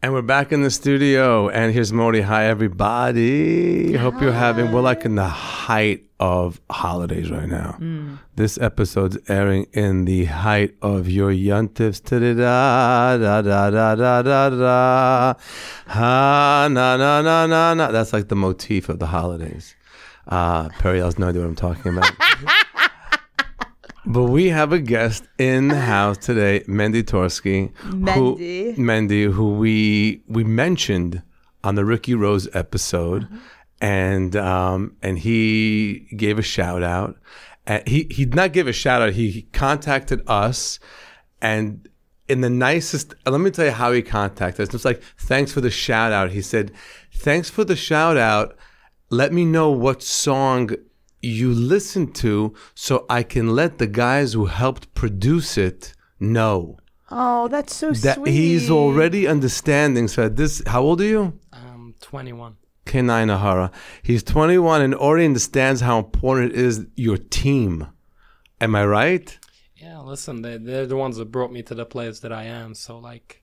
And we're back in the studio, and here's Modi. Hi, everybody. Hope you're having, we're like in the height of holidays right now. This episode's airing in the height of your yontifs. Da-da-da-da-da-da-da-da. Ha, na, na, na, na, na. That's like the motif of the holidays. Periel has no idea what I'm talking about. But we have a guest in the house today, Mendy Twerski. Mendy, who we mentioned on the Ricky Rose episode, and he gave a shout out. He did not give a shout out. He contacted us, and in the nicest. Let me tell you how he contacted us. It's like, thanks for the shout out. He said, thanks for the shout out. Let me know what song you listen to so I can let the guys who helped produce it know. Oh, that's so sweet. He's already understanding. So how old are you? 21. Kenai Nahara. He's 21 and already understands how important it is, your team. Am I right? Yeah, listen, they're the ones that brought me to the place that I am. So, like,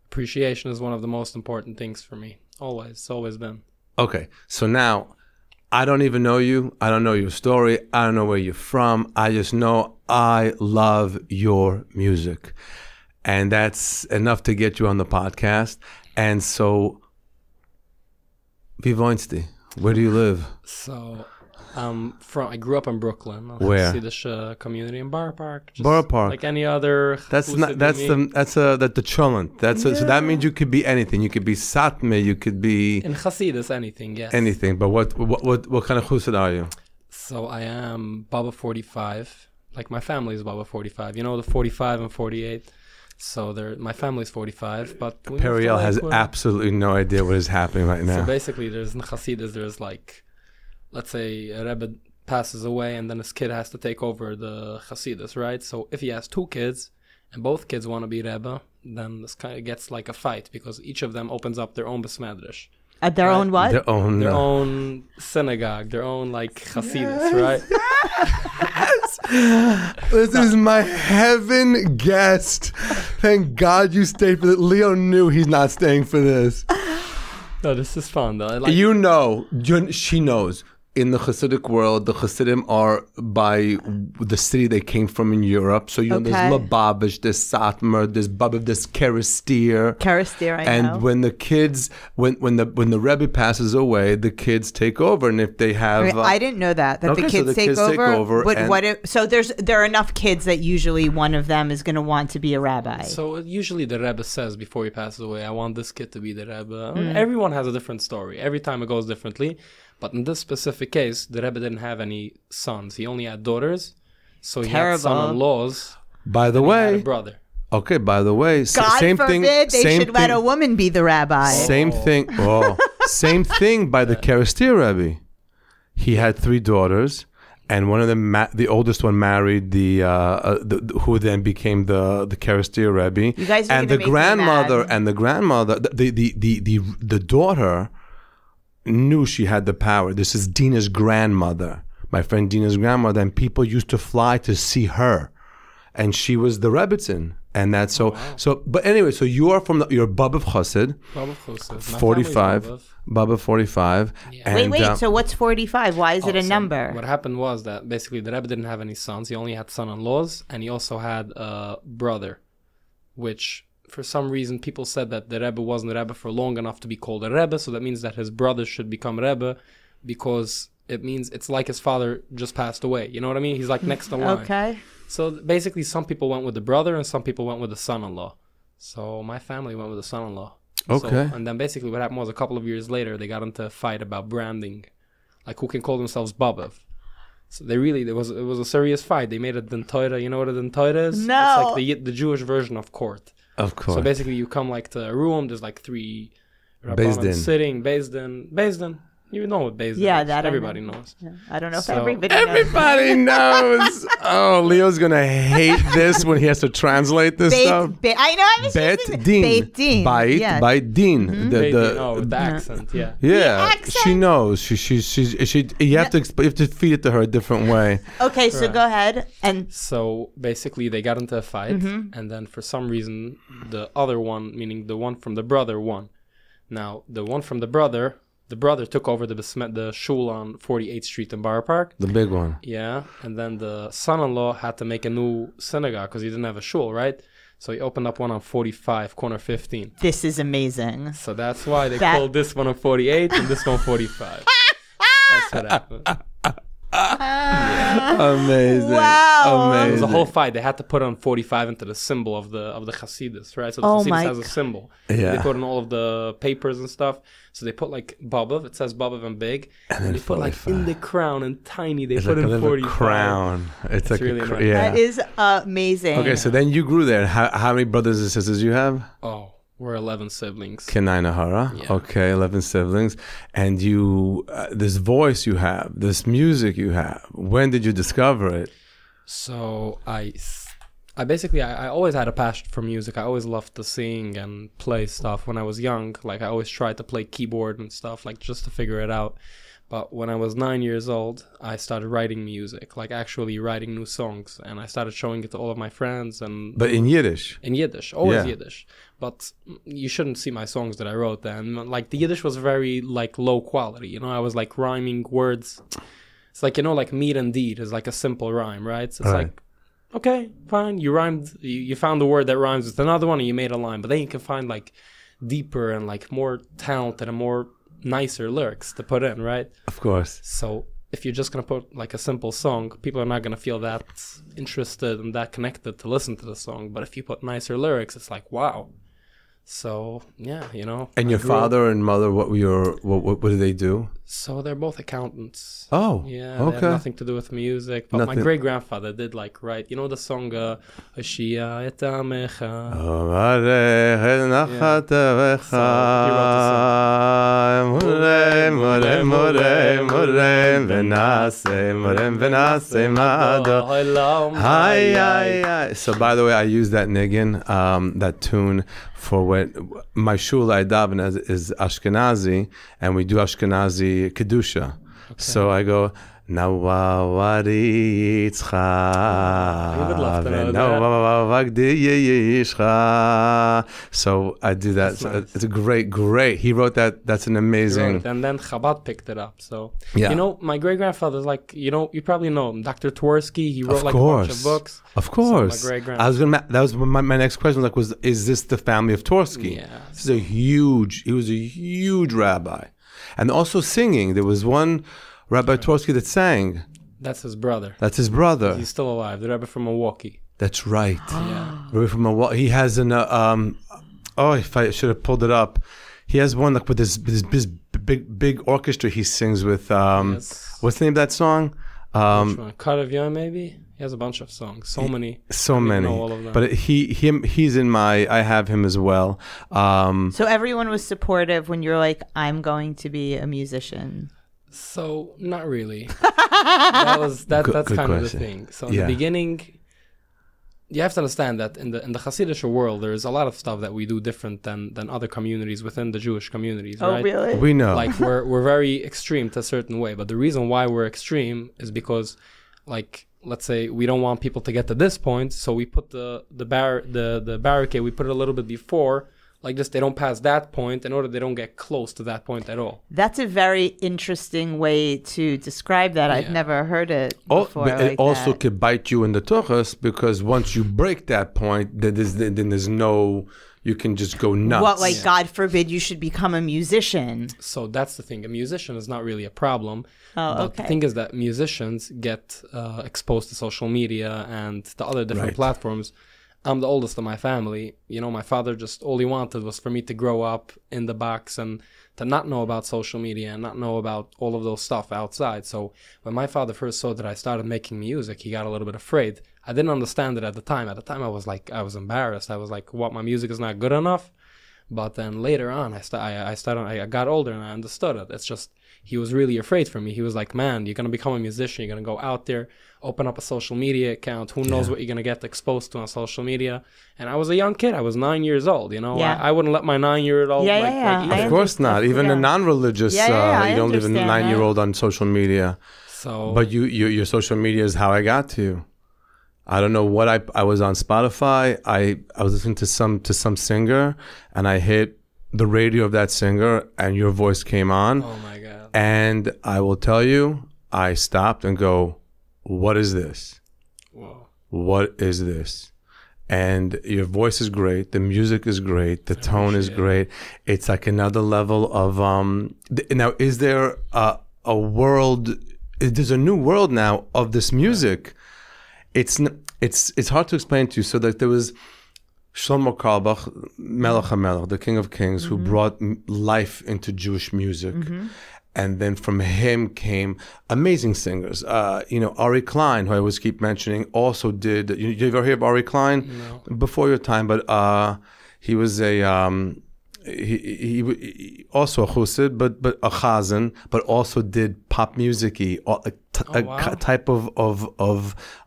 appreciation is one of the most important things for me. Always. It's always been. Okay, so now I don't even know you. I don't know your story. I don't know where you're from. I just know I love your music. And that's enough to get you on the podcast. And so, wie wohnst du? Where do you live? So, I grew up in Brooklyn. Where? Hassidic community in Borough Park. Borough Park. Like any other. That's the cholent. So that means you could be anything. You could be Satme. You could be in Hasidus, anything. Yes. Anything. But what kind of chassid are you? So I am Baba 45. Like my family is Baba 45. You know the 45 and 48. So my family's 45. But Periel has absolutely no idea what is happening right now. So basically, there's in Hasidus. There's like, let's say a Rebbe passes away and then his kid has to take over the Hasidus, right? So if he has two kids and both kids want to be Rebbe, then this kind of gets like a fight because each of them opens up their own besmedrash. At their own what? Their own synagogue, their own like Hasidus, right? This is my heaven guest. Thank God you stayed for this. Leo knew he's not staying for this. No, this is fun though. She knows. In the Hasidic world, the Hasidim are by the city they came from in Europe. So, there's Lubavitch, there's Satmar, there's Babiv, there's Kerestir. Kerestir, I know. And when the kids, when the Rebbe passes away, the kids take over. And if they have... I didn't know that the kids take over. So there are enough kids that usually one of them is going to want to be a rabbi. So usually the Rebbe says before he passes away, I want this kid to be the Rebbe. Everyone has a different story. Every time it goes differently. But in this specific case, the Rebbe didn't have any sons. He only had daughters. So he had son-in-laws. By the way, he had a brother. Okay, by the way, God same forbid thing. They should let a woman be the rabbi. Same thing. Oh, same thing by the Kerestir Rebbe. He had 3 daughters, and one of them, the oldest one, married who then became the Kerestir Rebbe. You guys are and the grandmother the daughter knew she had the power. This is Dina's grandmother, my friend Dina's grandmother, and people used to fly to see her, and she was the Rebbitzin, and that's so. Wow. So, but anyway, so you are you're Babiv Chassid, 45, Babiv 45. Yeah. And, wait. So what's 45? Why is it a number? What happened was that basically the Rebbe didn't have any sons. He only had son-in-laws, and he also had a brother, which, for some reason, people said that the Rebbe wasn't a Rebbe for long enough to be called a Rebbe, so that means that his brother should become Rebbe because it means it's like his father just passed away. You know what I mean? He's like next in line. Okay. So basically, some people went with the brother and some people went with the son-in-law. So my family went with the son-in-law. Okay. So, and then basically what happened was a couple of years later, they got into a fight about branding, like who can call themselves Babiv. So it was a serious fight. They made a dentoira. You know what a dentoira is? No. It's like the Jewish version of court. Of course. So basically, you come like to a room. There's like 3 rabbanim sitting. Bezdin. You know what Beis Yeah, is. that everybody knows. Yeah. I don't know if So- everybody knows. Oh, Leo's gonna hate this when he has to translate this stuff. I know. I was Bet using din. Beit din. Bait Yes. by din. With the accent, yeah. Yeah, accent? she knows. She. You have to feed it to her a different way. Okay, so Correct. go ahead. And So basically, they got into a fight, and then for some reason, the other one, meaning the one from the brother, won. Now, the one from the brother took over the shul on 48th Street in Borough Park. The big one. Yeah, and then the son-in-law had to make a new synagogue because he didn't have a shul, right? So he opened up one on 45, corner 15. this is amazing. So that's why they called this one on 48 and this one 45. That's what happened. Amazing. Wow. Amazing. It was a whole fight. They had to put on 45 into the symbol of the Hasidus, right? So the Oh Hasidus my has a symbol. Yeah. They put in all of the papers and stuff. So they put like Bobav. It says Bobav and big. And they put like in the crown and tiny. They It's put like a in little 45. crown. It's like really a nice. yeah. That is amazing. Okay, so then you grew there. How many brothers and sisters you have? Oh, we're 11 siblings. Kenai Nahara. Yeah. Okay, 11 siblings. And you, this voice you have, this music you have, when did you discover it? So I basically I always had a passion for music. I always loved to sing and play stuff when I was young. Like I always tried to play keyboard and stuff, like just to figure it out. But when I was 9 years old, I started writing music, like actually writing new songs, and I started showing it to all of my friends and But in Yiddish. in Yiddish, always Yeah. Yiddish. But you shouldn't see my songs that I wrote then. Like the Yiddish was very like low quality. You know, I was like rhyming words. It's like, you know, like meat and deed is like a simple rhyme, right? So it's Right. like, okay, fine. You rhymed, you found a word that rhymes with another one and you made a line. But then you can find like deeper and like more talented and more nicer lyrics to put in, right? Of course. So if you're just going to put like a simple song, people are not going to feel that interested and that connected to listen to the song. But if you put nicer lyrics, it's like, wow. So yeah, you know. And your father and mother, what do they do? So they're both accountants. Oh, Yeah, they okay. have nothing to do with music. But my Nothing. great-grandfather did like write, you know the song Hoshia et Amecha. So by the way, I use that niggin, that tune, for when my shul I daven is Ashkenazi, and we do Ashkenazi kedusha. So I go Nawawari Yitzcha. So I do that. So nice. it's a great. He wrote that. That's an amazing. And then Chabad picked it up. So, Yeah. you know, my great-grandfather's like, you know, you probably know him, Dr. Twerski. He wrote Of like a bunch course. of books. Of course. So my great-grandfather. I was gonna. That was my next question. Like, is this the family of Twerski? Yeah. This is a huge. He was a huge rabbi, and also singing. There was one Rabbi Twerski that sang. That's his brother. That's his brother. He's still alive. The Rebbe from Milwaukee. That's right. Yeah. Rabbi from Milwaukee. He has an. If I should have pulled it up, he has one like with this big orchestra. He sings with. Yes. What's the name of that song? Which one? Cut of Yom, maybe? He has a bunch of songs. So many. So I don't even many. know all of them. But he's in my. I have him as well. So everyone was supportive when you're like, I'm going to be a musician. So not really. That's Good kind of the question. thing. So in Yeah. the beginning, you have to understand that in the Hassidic world, there is a lot of stuff that we do different than other communities within the Jewish communities. Oh, right? really? We know. Like we're very extreme to a certain way, but the reason why we're extreme is because, like, let's say we don't want people to get to this point, so we put the barricade, we put it a little bit before. Like this, they don't pass that point in order they don't get close to that point at all. That's a very interesting way to describe that. I've Yeah. never heard it Oh, before. but it like also that. could bite you in the tuchus, because once you break that point, then there's no, you can just go nuts. What, like, God forbid you should become a musician. So that's the thing. A musician is not really a problem. Oh, but okay. the thing is that musicians get exposed to social media and the other different Right. platforms. I'm the oldest of my family. You know, my father just, all he wanted was for me to grow up in the box and to not know about social media and not know about all of those stuff outside. So when my father first saw that I started making music, he got a little bit afraid. I didn't understand it at the time. At the time, I was embarrassed. I was like, what, my music is not good enough? But then later on, I got older and I understood it. It's just, he was really afraid for me. He was like, man, you're going to become a musician. You're going to go out there, open up a social media account. Who knows what you're going to get exposed to on social media? And I was a young kid. I was 9 years old, you know. Yeah. I wouldn't let my 9-year-old Of course not. Even a non-religious, you don't leave a 9-year-old on social media. So, but your social media is how I got to you. I don't know what I was on Spotify. I was listening to some singer, and I hit the radio of that singer, and your voice came on. Oh my God. And I will tell you, I stopped and go, what is this? Whoa. What is this? And your voice is great. The music is great. The tone is great. It's like another level of now, is there a world? There's a new world now of this music. It's hard to explain to you. So that there was Shlomo Carlebach, Melech HaMelech, the King of Kings, who brought life into Jewish music. And then from him came amazing singers. Ari Klein, who I always keep mentioning, also did. You ever hear of Ari Klein? No. Before your time, but he was he also a chassid, but a chazan, but also did pop music-y, type of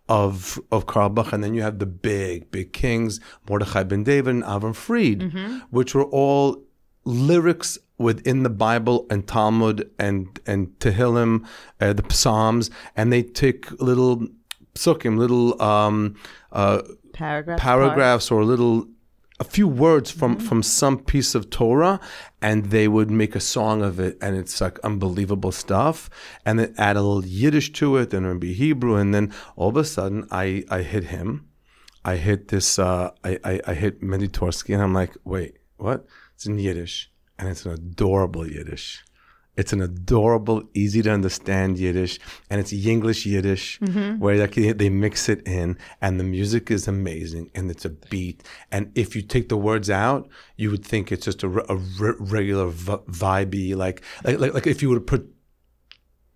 Carlebach. And then you have the big kings, Mordechai ben David and Avram Fried, which were all lyrics within the Bible and Talmud and Tehillim, the Psalms, and they take little psukim, little paragraphs or a few words from some piece of Torah, and they would make a song of it, and it's like unbelievable stuff. And then add a little Yiddish to it, and it would be Hebrew, and then all of a sudden I hit him. I hit this. I hit Mendy Twerski, and I'm like, wait, what? It's in Yiddish, and it's an adorable Yiddish. It's an adorable, easy to understand Yiddish, and it's Yinglish Yiddish, where they mix it in, and the music is amazing, and it's a beat. And if you take the words out, you would think it's just a regular vibey, like if you would put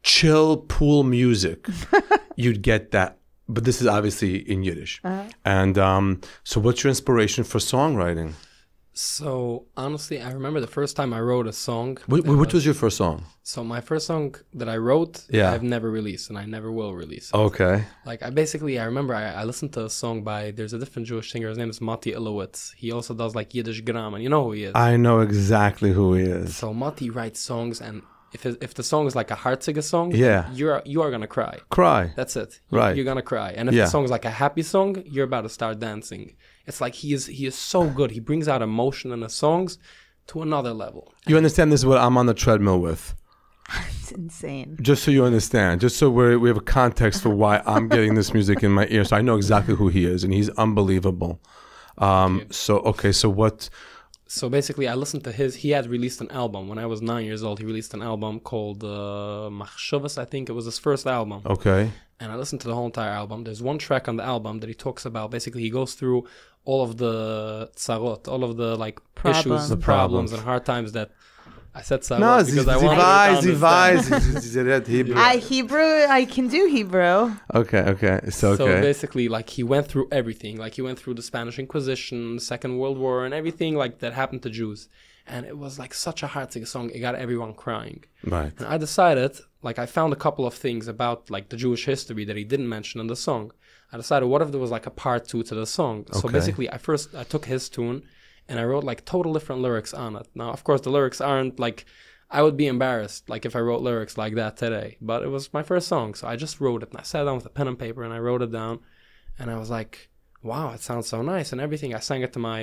chill pool music, you'd get that. But this is obviously in Yiddish. And so, what's your inspiration for songwriting? So, honestly, I remember the first time I wrote a song. Which was your first song? So, my first song that I wrote, I've never released, and I never will release. Okay. Like, I remember I listened to a song there's a different Jewish singer, his name is Mati Ilowitz. He also does, like, Yiddish gram, and you know who he is. I know exactly who he is. So, Mati writes songs, and if the song is like a Heartziger song, you are gonna cry. Cry. That's it. Right. You're gonna cry. And if the song is like a happy song, you're about to start dancing. It's like he is so good. He brings out emotion in the songs to another level. You understand this is what I'm on the treadmill with. It's insane. Just so you understand, just so we have a context for why I'm getting this music in my ear, so I know exactly who he is, and he's unbelievable. So what? So basically, I listened to he had released an album. When I was 9 years old, he released an album called Machshavas, I think. It was his first album. Okay. And I listened to the whole entire album. There's one track on the album that he talks about. Basically, he goes through all of the tzarot, all of the issues, the problems, and hard times that... I said tzarot because I wanted to Hebrew, I can do Hebrew. Okay. So basically, like, he went through everything. Like, he went through the Spanish Inquisition, the Second World War, and everything like that happened to Jews. And it was like such a heartbreaking song. It got everyone crying. Right. And I decided, like, I found a couple of things about, like, the Jewish history that he didn't mention in the song. I decided, what if there was like a part 2 to the song? Okay. So basically, I took his tune and I wrote like total different lyrics on it. Now, of course, the lyrics aren't like, I would be embarrassed like if I wrote lyrics like that today. But it was my first song, so I just wrote it. And I sat down with a pen and paper and I wrote it down. And I was like, wow, it sounds so nice and everything. I sang it to my,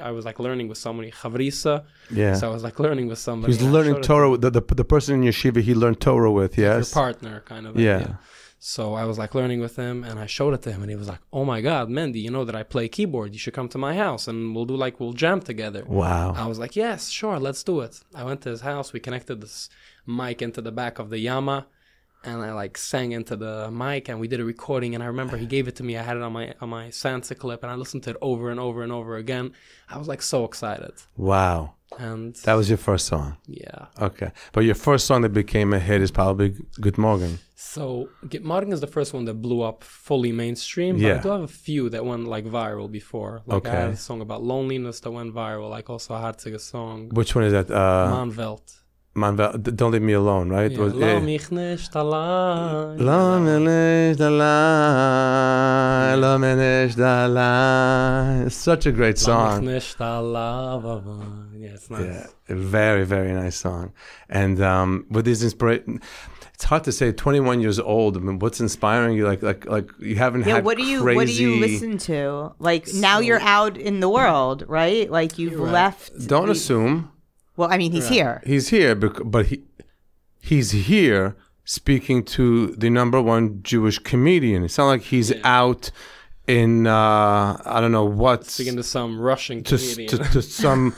I was like learning with somebody, Chavrisa. Yeah. So I was like learning with somebody. He's learning Torah, the person in yeshiva he learned Torah with, yes? Your partner, kind of. Yeah. So I was like learning with him and I showed it to him and he was like, oh my God, Mendy, you know that I play keyboard. You should come to my house and we'll jam together. Wow. I was like, yes, sure, let's do it. I went to his house. We connected this mic into the back of the Yama and I like sang into the mic and we did a recording and I remember he gave it to me. I had it on my Sansa clip and I listened to it over and over and over again. I was like so excited. Wow. And that was your first song. Yeah. Okay, but your first song that became a hit is probably Good Morgen. So Get Morgen is the first one that blew up fully mainstream. But I do have a few that went like viral before. Like I had a song about loneliness that went viral. Like also a Hassidic song. Which one is that? Man Welt. Don't Leave Me Alone, right? Yeah. Lass mich nicht allein. Lass mich nicht allein. Lass mich nicht allein. It's such a great song. Lass mich nicht allein. Yeah, it's nice. Yeah, a very, very nice song. And with this inspiration, it's hard to say. 21 years old. I mean, what's inspiring you? Like you haven't had what do you listen to? Like now you're out in the world, right? Like you've left. Don't assume. Well, I mean, he's here. He's here, but he's here speaking to the #1 Jewish comedian. It's not like he's out in I don't know what. Speaking to some Russian comedian. To some.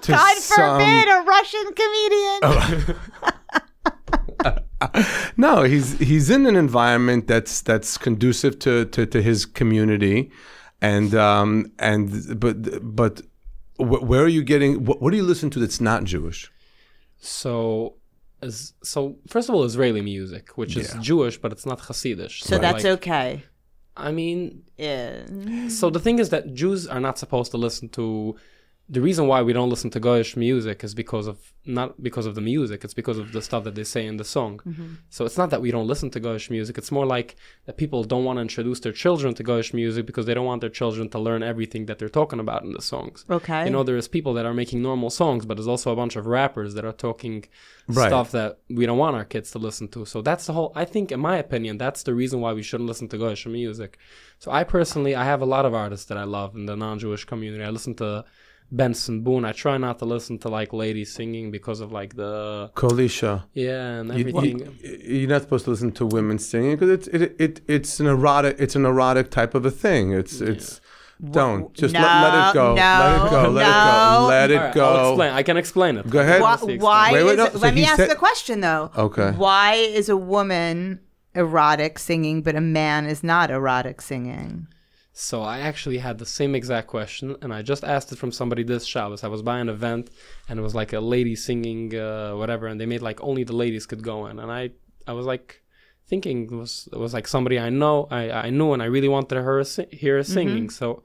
God forbid a Russian comedian. No, he's in an environment that's conducive to his community, but. Where are you getting? What do you listen to that's not Jewish? So first of all, Israeli music, which is Jewish, but it's not Hassidic. So that's okay. I mean, so the thing is that Jews are not supposed to listen to. The reason why we don't listen to Goyish music is not because of the music. It's because of the stuff that they say in the song. Mm-hmm. So it's not that we don't listen to Goyish music. It's more like that people don't want to introduce their children to Goyish music because they don't want their children to learn everything that they're talking about in the songs. Okay. You know, there's people that are making normal songs, but there's also a bunch of rappers that are talking stuff that we don't want our kids to listen to. So that's the whole, I think, in my opinion, that's the reason why we shouldn't listen to Goyish music. So I have a lot of artists that I love in the non-Jewish community. I listen to Benson Boone. I try not to listen to like ladies singing because of like the Kolisha. Yeah, and everything. You're not supposed to listen to women singing because it's an erotic type of a thing. Don't just let it go. Let it go. Let it go. I'll explain. I can explain it. Go ahead. Let me ask the question though. Okay. Why is a woman erotic singing, but a man is not erotic singing? So I actually had the same exact question, and I just asked it from somebody this Shabbos. I was by an event, and it was like a lady singing whatever, and they made like only the ladies could go in. And I was like thinking it was like somebody I knew, and I really wanted to hear her singing. Mm-hmm. So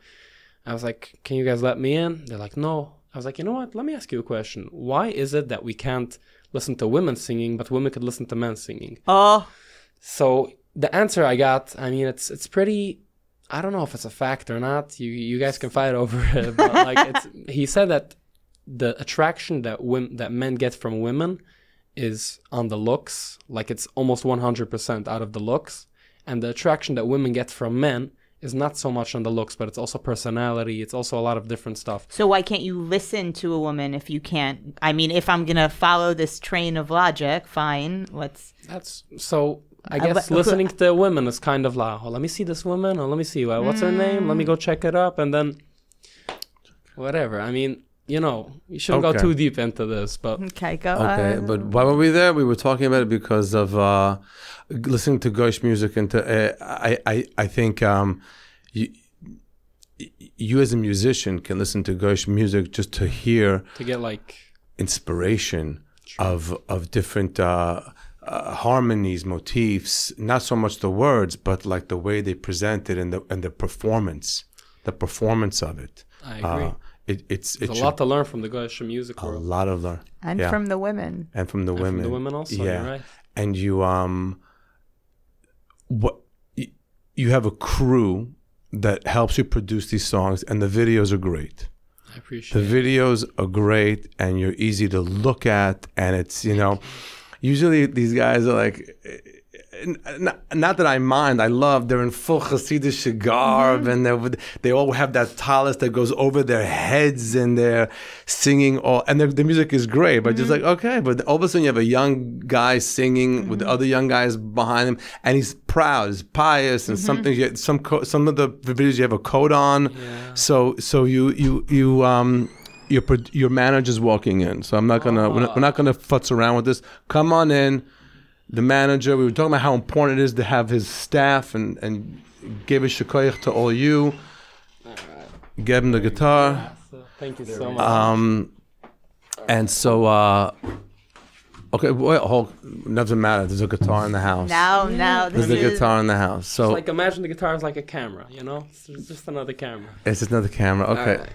I was like, "Can you guys let me in?" They're like, "No." I was like, "You know what? Let me ask you a question. Why is it that we can't listen to women singing, but women could listen to men singing?" Oh. So the answer I got, I mean, it's pretty. I don't know if it's a fact or not. You guys can fight over it. But like he said that the attraction that men get from women is on the looks, like it's almost 100% out of the looks, and the attraction that women get from men is not so much on the looks, but it's also personality. It's also a lot of different stuff. So why can't you listen to a woman if you can't? I mean, if I'm gonna follow this train of logic, fine. I guess listening to women is kind of like, oh, let me see this woman, or let me see, what's her name? Let me go check it up, and then whatever. I mean, you know, you shouldn't go too deep into this, but... Okay, go on. But why were we there? We were talking about it because of listening to Goyish music, and I think you as a musician can listen to Goyish music just to hear... To get like... Inspiration of different... harmonies, motifs, not so much the words, but like the way they present it and the performance of it. I agree. It's a lot to learn from the Goyish music world. A lot of learn. And from the women. And from the women. From the women also, yeah. You're right. And you have a crew that helps you produce these songs, and the videos are great. I appreciate the videos are great, and you're easy to look at, and it's, you know... Usually these guys are like, not that I mind, I love, they're in full Hassidic garb, and they all have that talis that goes over their heads, and they're singing all, and the music is great, but just like, okay, but all of a sudden you have a young guy singing with the other young guys behind him, and he's proud, he's pious, and something, some of the videos you have a coat on, so your manager's walking in, so I'm not gonna. We're not gonna futz around with this. Come on in, the manager. We were talking about how important it is to have his staff and give a shekoyach to all you. Give him the guitar. Thank you so much. And so, okay, well, doesn't matter. There's a guitar in the house. No. There's a guitar in the house. So, like, imagine the guitar is like a camera, you know? It's just another camera. It's just another camera. Okay.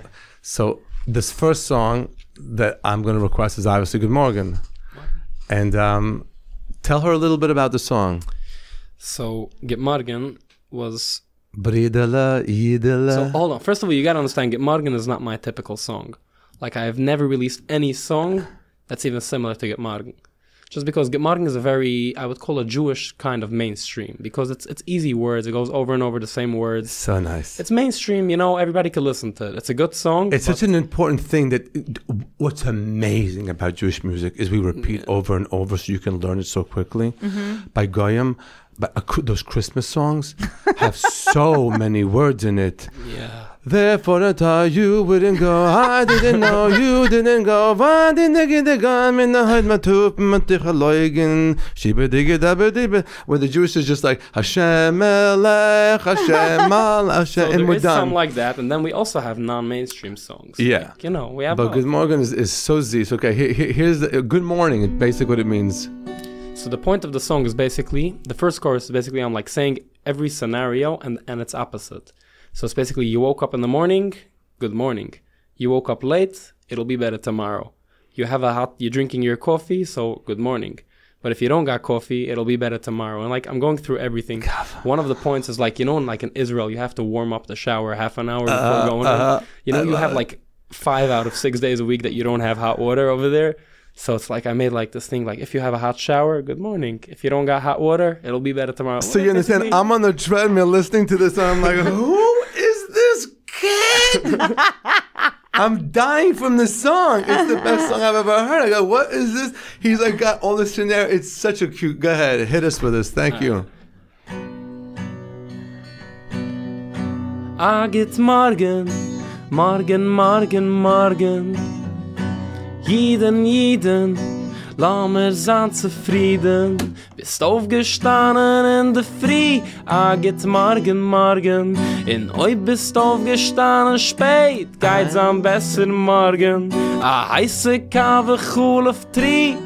So, this first song that I'm going to request is obviously Good Morgen. And tell her a little bit about the song. So, Get Morgen was... Bridala. So, hold on. First of all, you got to understand, Get Morgen is not my typical song. Like, I have never released any song that's even similar to Get Morgen. Just because Get Morgen is a very, I would call a Jewish kind of mainstream. Because it's easy words. It goes over and over the same words. So nice. It's mainstream, you know, everybody can listen to it. It's a good song. It's such an important thing that what's amazing about Jewish music is we repeat over and over so you can learn it so quickly. By Goyim, but those Christmas songs have so many words in it. Yeah. Therefore I thought you wouldn't go. I didn't know you didn't go. Why didn't I get the gun in the head? Where the Jewish is just like Hashem Melech, Hashem Al, Hashem, and we're done. Something like that, and then we also have non-mainstream songs. Yeah, like, you know, we have. But Good Morgen is so Z's. Okay, here's the Good Morning. It's basically what it means. So the point of the song is basically the first chorus is basically I'm like saying every scenario and its opposite. So it's basically you woke up in the morning, good morning. You woke up late, it'll be better tomorrow. You're drinking your coffee, so good morning. But if you don't got coffee, it'll be better tomorrow. And like I'm going through everything. One of the points is like, you know, like in Israel, you have to warm up the shower half an hour before going in. You know, you have like 5 out of 6 days a week that you don't have hot water over there. So it's like I made like this thing like if you have a hot shower, good morning. If you don't got hot water, it'll be better tomorrow. So you understand? I'm on the treadmill listening to this and I'm like, who is this kid? I'm dying from this song. It's the best song I've ever heard. I go, what is this? He's like got all this scenario. It's such a cute. Go ahead, hit us with this. Thank you. Get morgen, morgen, morgen, morgen. Jeden, lass mir sein zufrieden. Bist aufgestanden in der Früh, geht morgen. In euch bist aufgestanden spät, geht's am besser morgen. Heiße Kaffee, cool auf Tri,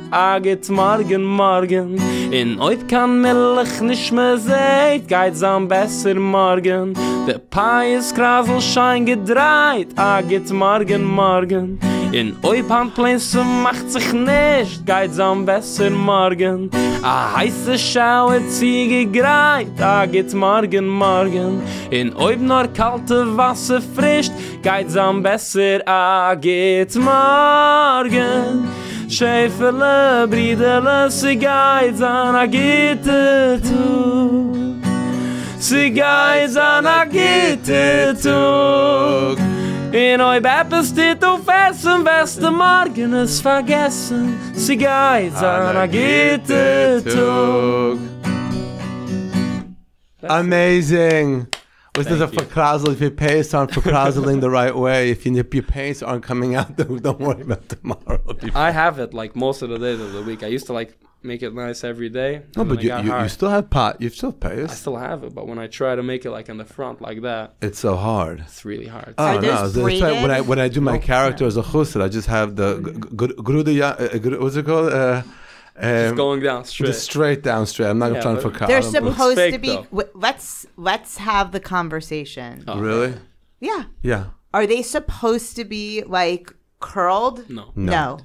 geht morgen. In euch kann Milch nicht mehr seht, geht's am besser morgen. Der Pais-Krasel schein gedreht, geht morgen. In euch Handplätze macht sich nicht, geht's am besser morgen. Heiße Schauer Ziege greit, geht's morgen. In euch nur kalte Wasser frischt, geht's am besser, geht's morgen. Schäferle, Briederle, sie geht's an, gitte Tug. Sie geht's an, gitte Tug. In oi Beppes dit auf Essen, beste Morgen ist vergessen. Sie geht's an a gitte Tug. Amazing. Was this a verkrasel? If your pants aren't verkraseling the right way, if your pants aren't coming out, don't worry about tomorrow. I have it like most of the days of the week. I used to like make it nice every day. No, but you still have pot. You still pay us. I still have it, but when I try to make it like in the front like that, it's so hard. It's really hard. Oh no! That's why when I do my character as a chusser, I just have the what's it called? Just going down straight. Just straight down straight. I'm not trying to fuck. They're supposed to be. Let's have the conversation. Oh, really? Yeah. Yeah. Are they supposed to be like curled? No.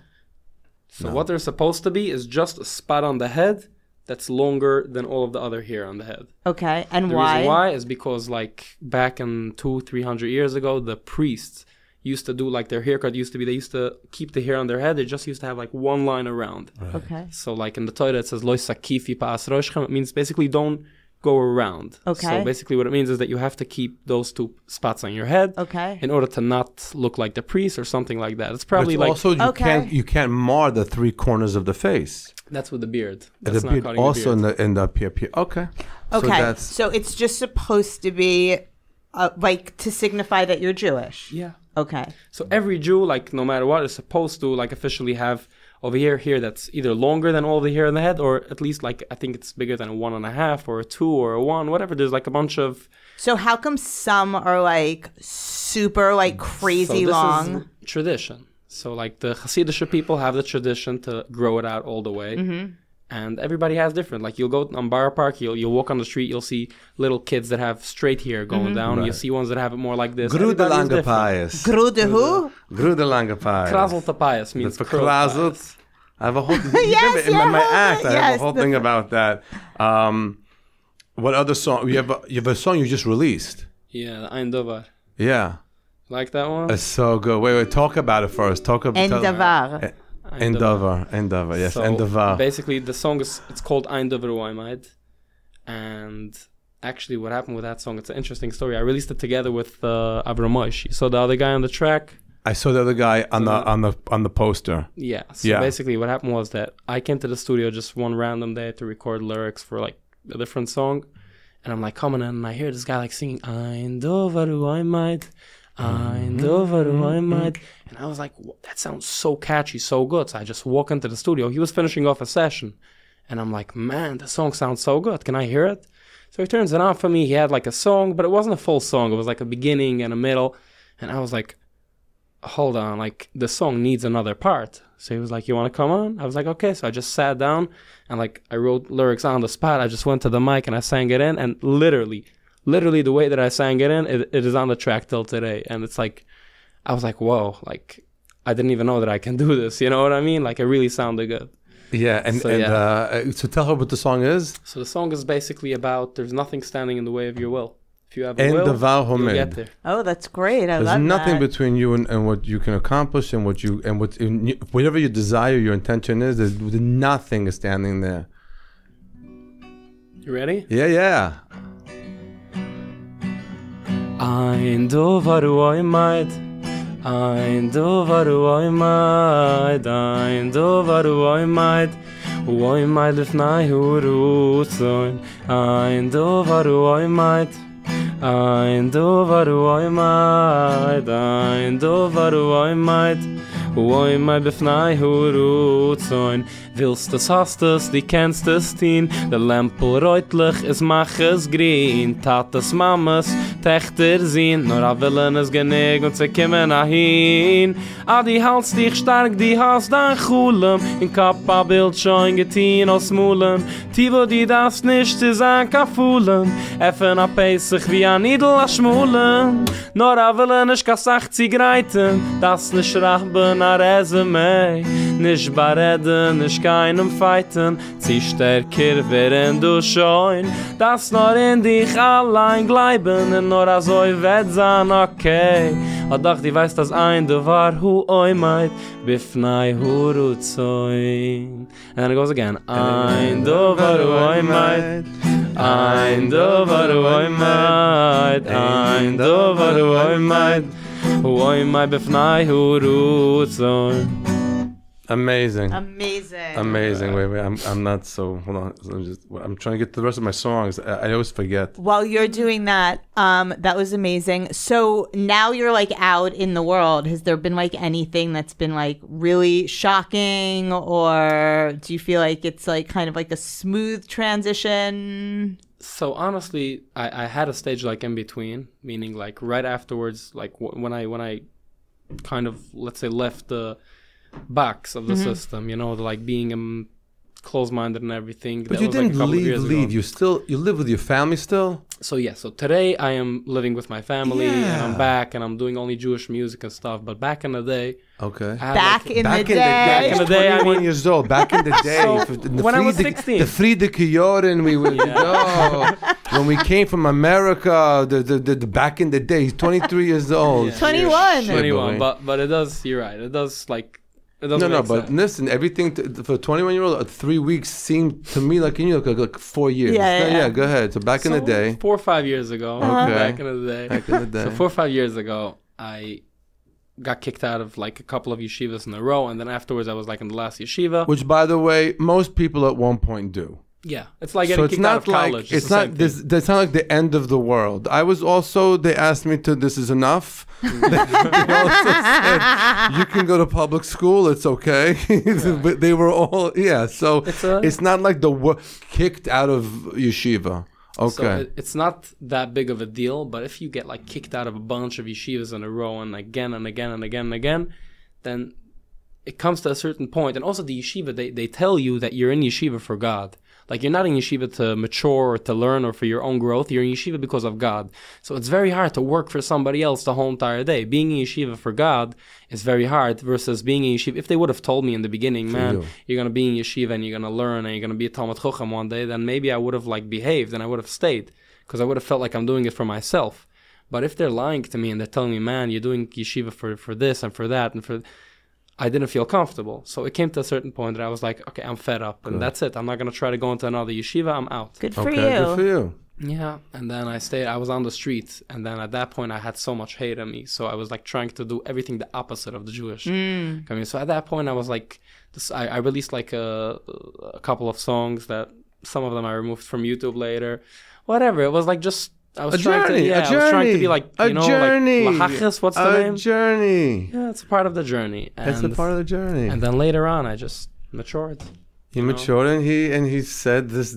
So what they're supposed to be is just a spot on the head that's longer than all of the other hair on the head. Okay, and the reason why is because like back in 200-300 years ago, the priests used to do like their haircut used to be, they used to keep the hair on their head. They just used to have like one line around. Right. Okay. So like in the Torah it says, Lo sakifi pa'as roshchem. It means basically don't go around. Okay. So basically what it means is that you have to keep those two spots on your head. Okay. In order to not look like the priest or something like that. It's probably but also you can't mar the 3 corners of the face. That's with the beard. That's the beard also the beard. in the PRP. Okay. Okay. So it's just supposed to be like to signify that you're Jewish. Yeah. Okay. So every Jew, like no matter what, is supposed to like officially have over here that's either longer than all the hair on the head, or at least like I think it's bigger than a 1.5 or a 2 or a 1, whatever. There's like a bunch of. So how come some are like super like crazy long? Is tradition. So like the Hassidic people have the tradition to grow it out all the way. Mm-hmm. And everybody has different. Like you'll go on Bar Park, you'll walk on the street, you'll see little kids that have straight hair going down. Right. You'll see ones that have it more like this. Grude lange pious. Grude who? Grude lange pious. Kraselt pious means That's curled kraselt. pious. I have a whole Yes, in my yeah, act. I have a whole thing about that. What other song? You have a song you just released. Yeah, the Ein Dovar. Yeah. Like that one? It's so good. Wait. Talk about it first. Talk about En Davar. Ein Dovar. Yes, So Ein Dovar. basically, the song it's called Ein Dovar Uaymaid. And actually, what happened with that song, it's an interesting story. I released it together with Avram Moshe. So the other guy on the track. I saw the other guy on the poster. Yeah. So basically, what happened was that I came to the studio just one random day to record lyrics for like a different song. And I'm like coming in and I hear this guy like singing Ein Dovar Uaymaid. Ein Dovar Uaymaid. And I was like, that sounds so catchy, so good. So I just walk into the studio. He was finishing off a session. And I'm like, man, the song sounds so good. Can I hear it? So he turns it on for me. He had like a song, but it wasn't a full song. It was like a beginning and a middle. And I was like, hold on, like the song needs another part. So he was like, you want to come on? I was like, okay. So I just sat down and like I wrote lyrics on the spot. I just went to the mic and I sang it in. And literally the way that I sang it in, it is on the track till today. And it's like, I was like, whoa, like I didn't even know that I can do this. You know what I mean? Like it really sounded good. Yeah, so tell her what the song is. So the song is basically about there's nothing standing in the way of your will. If you have a will, you'll get there. Oh, that's great. I love that. There's nothing between you and what you can accomplish and whatever your desire, your intention is. There's nothing is standing there. You ready? Yeah. Ein Dovar Uaymaid, Ein Dovar Uaymaid, Ein Dovar Uaymaid, Uaymaid lifnai hurutzoin, Ein Dovar Uaymaid, Ein Dovar Uaymaid, Ein Dovar Uaymaid, Uaymaid bifnai hurutzoin. Willst es, hast es, die kennst es tien. Der Lämpel reutlich, es mach es grün. Tates Mames, Tächter sehen. Nur a Willen es genig und sie kommen ahin. Die Hals dich stark, die hast dein Chulem. In Kappa Bild schon getien aus Mulen. Tivo die darfst nicht zu sein Kafulen. Effen a Pesach wie a Nidl a Schmulen. Nur a Willen ich kann 80 reiten. Das nicht schraben a Resume. Nicht bareden, nicht keinem feiten. Zieh stärker während du scheun. Das nur in dich allein bleiben. Und nur a so wird sein, okay. Doch die weiß, dass ein Dovar hu oimaid. Bifnai hurutzoin. And then it goes again. Ein Dovar hu oimaid. Ein Dovar hu oimaid. Ein Dovar hu oimaid. Hu oimaid bifnai hurutzoin. Amazing. Wait. I'm not so. Hold on. I'm trying to get to the rest of my songs. I always forget. While you're doing that, that was amazing. So now you're like out in the world. Has there been like anything that's been like really shocking, or do you feel like it's like kind of like a smooth transition? So honestly, I had a stage like in between, meaning like right afterwards, like when I kind of, let's say, left the box of the system, you know, like being close-minded and everything. But you didn't leave. You live with your family still? So today I am living with my family and I'm back and I'm doing only Jewish music and stuff. But back in the day, back in the day, 21 years old. Back in the day, so when I was 16, the Friedeke Joren, we would go. When we came from America, the back in the day, he's 23 years old. Yeah. 21. But it does. You're right. It does like. No, but listen, everything for a 21-year-old, 3 weeks seemed to me like like 4 years. Yeah, go ahead. So back in the day. 4 or 5 years ago. Okay. Back in the day. So 4 or 5 years ago, I got kicked out of like a couple of yeshivas in a row. And then afterwards, I was like in the last yeshiva. Which, by the way, most people at one point do. Yeah, it's like getting kicked out of college. It's not this. That's not like the end of the world. I was also. They asked me to. This is enough. They also said you can go to public school. It's okay. But they were all So it's not like kicked out of yeshiva. Okay. So it's not that big of a deal. But if you get like kicked out of a bunch of yeshivas in a row and again and again and again and again, then it comes to a certain point. And also the yeshiva, they tell you that you're in yeshiva for God. Like, you're not in yeshiva to mature or to learn or for your own growth. You're in yeshiva because of God. So it's very hard to work for somebody else the whole entire day. Being in yeshiva for God is very hard versus being in yeshiva. If they would have told me in the beginning, man, you're going to be in yeshiva and you're going to learn and you're going to be a Talmud Chacham one day, then maybe I would have like behaved and I would have stayed because I would have felt like I'm doing it for myself. But if they're lying to me and they're telling me, man, you're doing yeshiva for this and for that and for... I didn't feel comfortable. So it came to a certain point that I was like, okay, I'm fed up. And that's it. I'm not going to try to go into another yeshiva. I'm out. Good for you. Good for you. Yeah. And then I was on the streets. And then at that point, I had so much hate on me. So I was like trying to do everything the opposite of the Jewish. I mean, so at that point, I was like, I released like a couple of songs that some of them I removed from YouTube later. Whatever. It was like just... I was trying to be like, you know, journey. Like, Lahachis, what's the name? A journey. Yeah, it's a part of the journey. It's a part of the journey. And then later on, I just matured. He matured, and he said this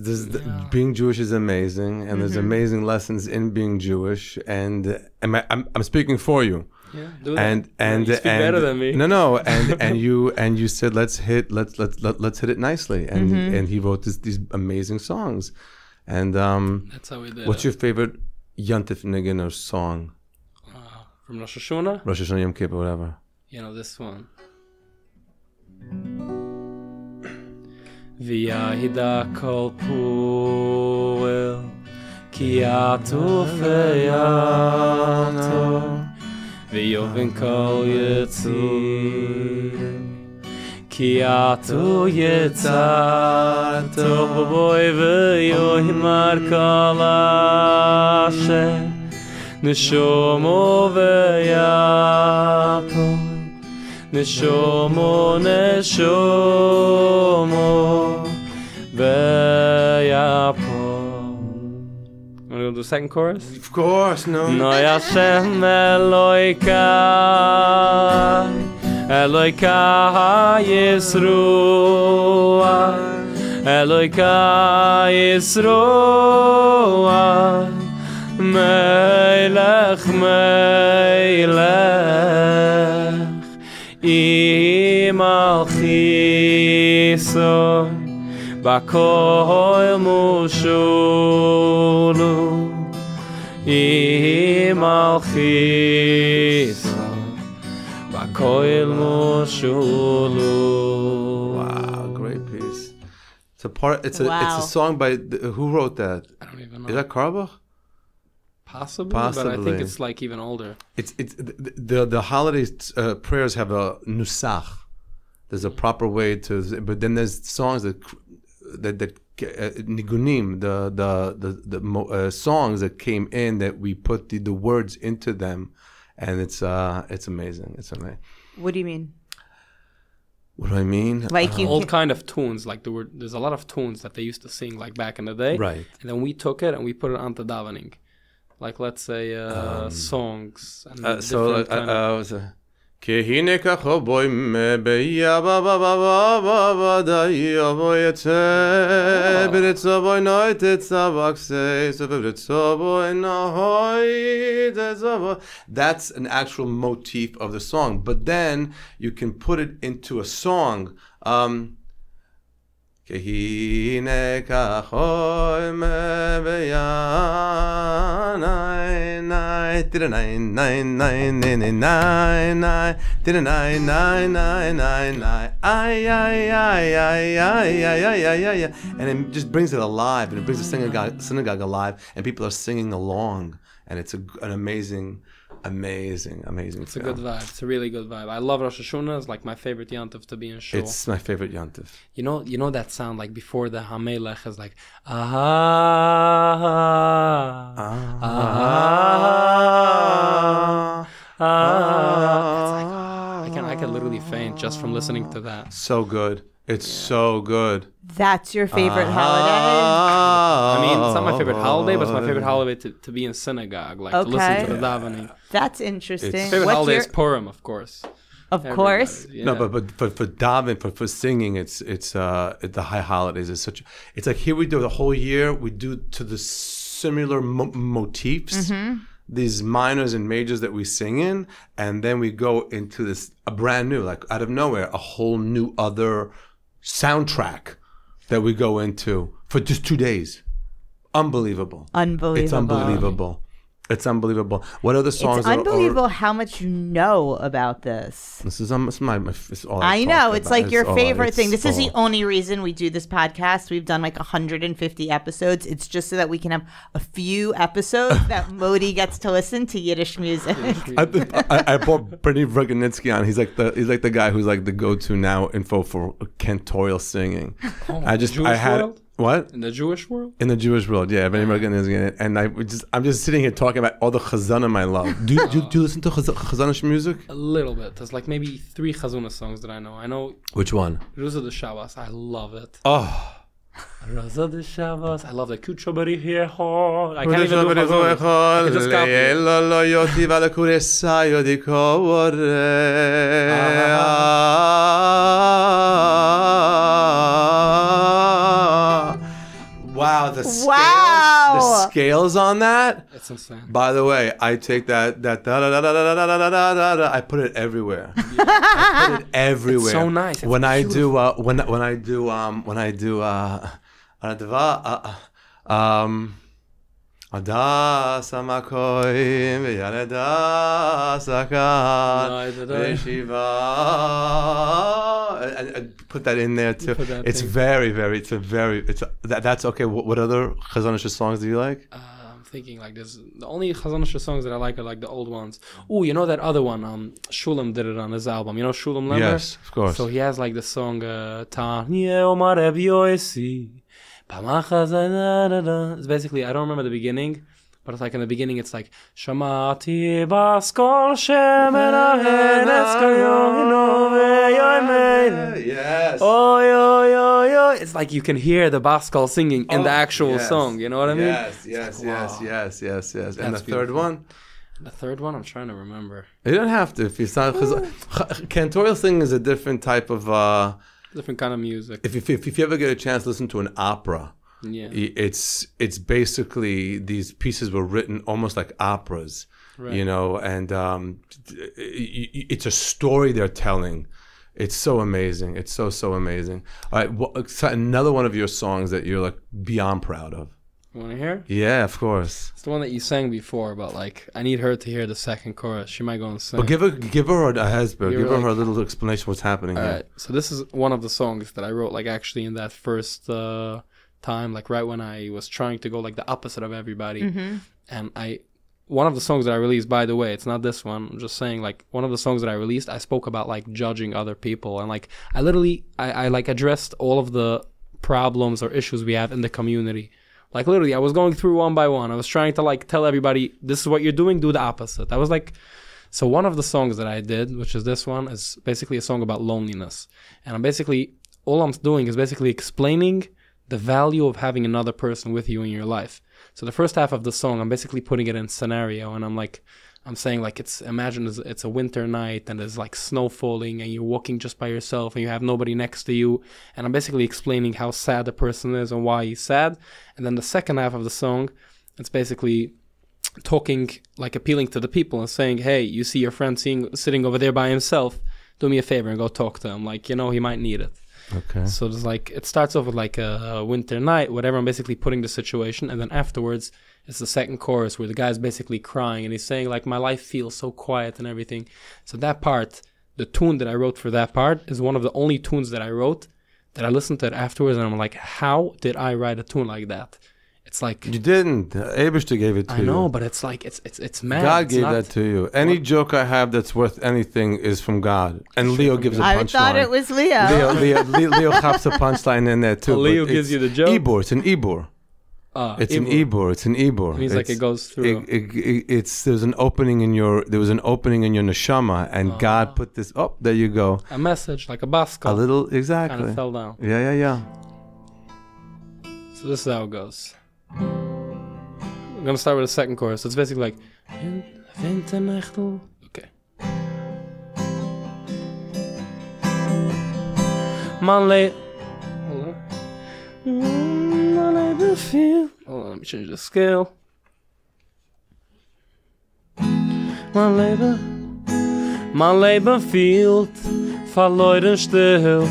being Jewish is amazing, and there's amazing lessons in being Jewish, and I'm speaking for you. Yeah, do that. And you speak better than me. No, and you said let's hit it nicely, and he wrote these amazing songs. And that's how we did. What's your favorite Yontif Niggin or song? From Rosh Hashanah? Rosh Hashanah, Yom Kippur, whatever. You know this one. V'yahida kol puel ki atu feyato v'yovin kol yetzir Ki atu yetzarto boy v'yohimar kalashe Neshomo v'yapo Neshomo v'yapo Want to go to the second chorus? Of course, no. No Yashem Eloikai Eloika Yisroa Eloika Yisroa Melech Melech Imalchiso Bakol Mushulu Imalchiso Wow, great piece. It's a song by who wrote that? I don't even know. Is that Karbach? Possibly, but I think it's like even older. It's the holidays prayers have a nusach. There's a proper way to, but then there's songs that nigunim, the songs that came in that we put the words into them. And it's amazing. It's amazing. What do you mean? What do I mean? Like old kind of tunes, like there's a lot of tunes that they used to sing like back in the day. Right. And then we took it and we put it onto davening. Like let's say songs. And Kehine kachoboy mebeya ba ba ba ba ba ba da yoboy etze britzoboy noite tzavakse so britzoboy noite tzavoy. That's an actual motif of the song, but then you can put it into a song. Kehine kachoy mebeya nine did a nine nine nine nine nine nine did a nine nine nine nine nine ay ay ay ay ay ay ay ay, and it just brings it alive, and it brings the synagogue alive, and people are singing along, and it's an amazing It's film. a good vibe. It's a really good vibe. I love Rosh Hashanah. It's like my favorite Yontif to be in shul. It's my favorite Yontif. You know that sound like before the Hamelech is like I can literally faint just from listening to that. So good. It's so good. That's your favorite holiday? I mean, it's not my favorite holiday, but it's my favorite holiday to be in synagogue, like to listen to the davening. That's interesting. Favorite holiday is Purim, of course. Of course. Yeah. No, but for davening, for singing, it's the high holidays is such. It's like here we do the whole year. We do to the similar motifs. these minors and majors that we sing in, and then we go into this a brand new, like out of nowhere, a whole new other soundtrack that we go into for just 2 days. Unbelievable. Unbelievable. It's unbelievable. It's unbelievable. What other songs It's unbelievable how much you know about this. This is my it's all I know. talk It's about. like your all- favorite thing. it's This is the all- only reason we do this podcast. We've done like 150 episodes. It's just so that we can have a few episodes that Modi gets to listen to Yiddish music. I brought Brittany Vroganitsky on. He's like the guy who's like the go-to now info for cantorial singing. World? What? In the Jewish world? In the Jewish world, yeah, Brittany Vroganitsky, and I'm just sitting here talking about all the chazanim I love. Do you listen to chazanish music? A little bit. There's like maybe 3 Chazuna songs that I know. I know Which one? Ruza de Shabbos. I love it. Oh. Ruza de Shabbos. I love the Kuchobari here. I can't even do Chazuna. I can just Wow, the scales on that. It's insane. By the way, I take that da da da da da da da da da da. I put it everywhere. I put it everywhere. It's so nice. It's when beautiful. I do Adas amakoim v'yaledas akan v'shiva. And put that in there too. It's that's okay. What other Chazanish songs do you like? I'm thinking like this. The only Chazanish songs that I like are like the old ones. Oh, you know that other one? Shulam did it on his album. You know Shulam Lemmer? Yes, of course. So he has like the song Tanya Omar Reb Yosi. It's basically, I don't remember the beginning, but it's like in the beginning it's like Shamati Baskol Yes. Oh yo. It's like you can hear the Baskol singing in the actual song, you know what I mean? Yes. And That's the third beautiful. one? The third one, I'm trying to remember. You don't have to. If you sound cantorial singing is a different type of Different kind of music. if you ever get a chance to listen to an opera, Yeah. it's basically these pieces were written almost like operas, Right. you know, and it's a story they're telling. It's so amazing. It's so amazing. All right, so another one of your songs that you're like beyond proud of. You want to hear? Yeah, of course. It's the one that you sang before about like, I need her to hear the second chorus. She might go and sing. But give her a hesper. You're Give her like- a little explanation what's happening All here. right. So this is one of the songs that I wrote like actually in that first time, like right when I was trying to go like the opposite of everybody. And one of the songs that I released, by the way, it's not this one. I'm just saying like one of the songs that I released, I spoke about like judging other people. And like I literally, I like addressed all of the problems or issues we have in the community. Like literally, I was going through one by one. I was trying to like tell everybody, this is what you're doing, do the opposite. I was like, so one of the songs that I did, which is this one, is basically a song about loneliness. And all I'm doing is basically explaining the value of having another person with you in your life. So the first half of the song, I'm basically putting it in scenario, and I'm saying like imagine it's a winter night and there's like snow falling and you're walking just by yourself and you have nobody next to you, and I'm basically explaining how sad the person is and why he's sad. And then the second half of the song, it's basically talking, like appealing to the people and saying, hey, you see your friend sitting over there by himself, do me a favor and go talk to him, like, you know, he might need it. Okay. So there's like, it starts off with like a winter night, whatever. I'm basically putting the situation, and then afterwards it's the second chorus where the guy's basically crying and he's saying like, my life feels so quiet and everything. So that part, the tune that I wrote for that part is one of the only tunes that I wrote that I listened to it afterwards and I'm like, how did I write a tune like that? It's like, You didn't. Abishta gave it to you. I know, but it's like, it's mad. God It's gave not- that to you. Any joke I have that's worth anything is from God. And Leo gives a I punchline. thought it was Leo. Leo hops a punchline in there too. Leo but gives it's you the joke? Ibor. It's an Ibor. It's an Ibor. It's an Ibor. It means like it goes through. There was an opening in your neshama, and God put this. Oh, there you go. A message, like a basket. A little Kind exactly. of fell down. Yeah. So this is how it goes. I'm gonna start with the second chorus. It's basically like, okay. Hold on, let me change the scale. Mein Leben fehlt, verloren still,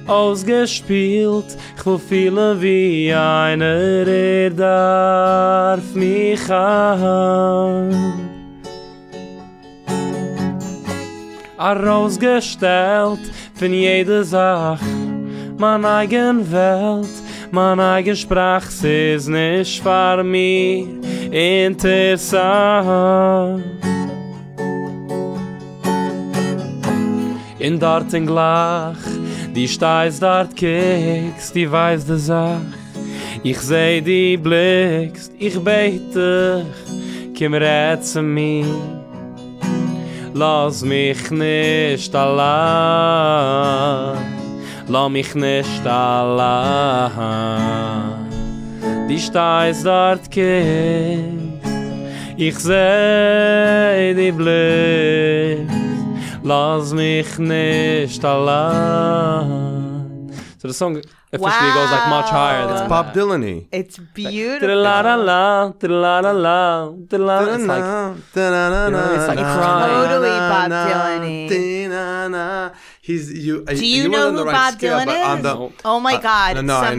ausgespielt. Ich will fühlen wie einer, der darf mich haben. Herausgestellt von jeder Sache, mein eigen Welt, mein eigen Sprach, ist nicht für mich interessant. In dorten glach, die stehst dort kickst, die weiß de Sach. Ich seh die blickst, ich bete, komm red zu mir. Lass mich nicht allein, lass mich nicht allein. Die stehst dort kickst, ich seh die blickst. Lass mich nicht allein. So the song officially goes like much higher than Bob Dylan-y. It's beautiful. It's like it's like crying. Totally Bob Dylan-y. He's you. Do you know who Bob Dylan is? Oh my God! No, I